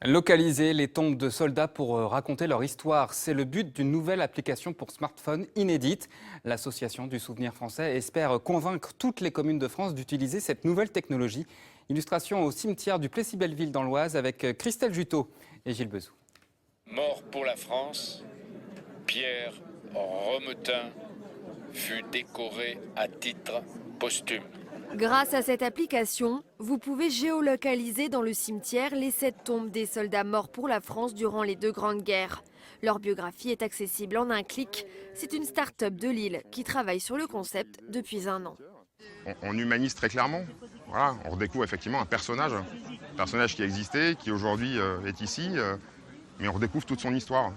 Localiser les tombes de soldats pour raconter leur histoire, c'est le but d'une nouvelle application pour smartphone inédite. L'Association du Souvenir français espère convaincre toutes les communes de France d'utiliser cette nouvelle technologie. Illustration au cimetière du Plessis-Belleville dans l'Oise avec Christelle Juteau et Gilles Bezou. Mort pour la France, Pierre Rometin fut décoré à titre posthume. Grâce à cette application, vous pouvez géolocaliser dans le cimetière les 7 tombes des soldats morts pour la France durant les 2 grandes guerres. Leur biographie est accessible en un clic. C'est une start-up de Lille qui travaille sur le concept depuis 1 an. On humanise très clairement. Voilà, on redécouvre effectivement un personnage qui existait, qui aujourd'hui est ici, mais on redécouvre toute son histoire.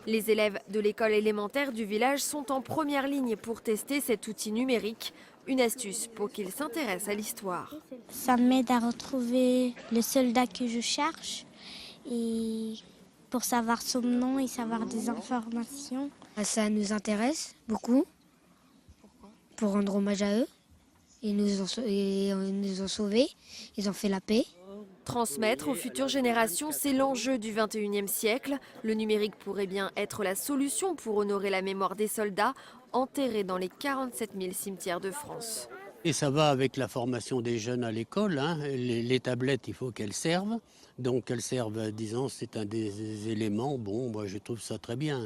Les élèves de l'école élémentaire du village sont en première ligne pour tester cet outil numérique. Une astuce pour qu'ils s'intéressent à l'histoire. Ça m'aide à retrouver le soldat que je cherche et pour savoir son nom et savoir des informations. Ça nous intéresse beaucoup pour rendre hommage à eux. Ils nous ont sauvés, ils ont fait la paix. Transmettre aux futures générations, c'est l'enjeu du 21e siècle. Le numérique pourrait bien être la solution pour honorer la mémoire des soldats enterrés dans les 47 000 cimetières de France. Et ça va avec la formation des jeunes à l'école. Les tablettes, il faut qu'elles servent. Donc qu'elles servent, disons, c'est un des éléments. Bon, moi je trouve ça très bien.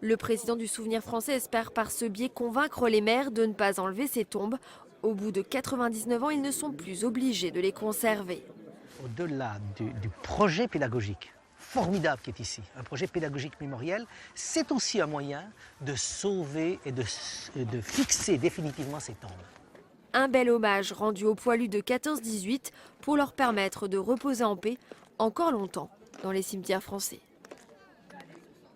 Le président du Souvenir français espère par ce biais convaincre les maires de ne pas enlever ces tombes. Au bout de 99 ans, ils ne sont plus obligés de les conserver. Au-delà du projet pédagogique formidable qui est ici, un projet pédagogique mémoriel, c'est aussi un moyen de sauver et de fixer définitivement ces tombes. Un bel hommage rendu aux poilus de 14-18 pour leur permettre de reposer en paix encore longtemps dans les cimetières français.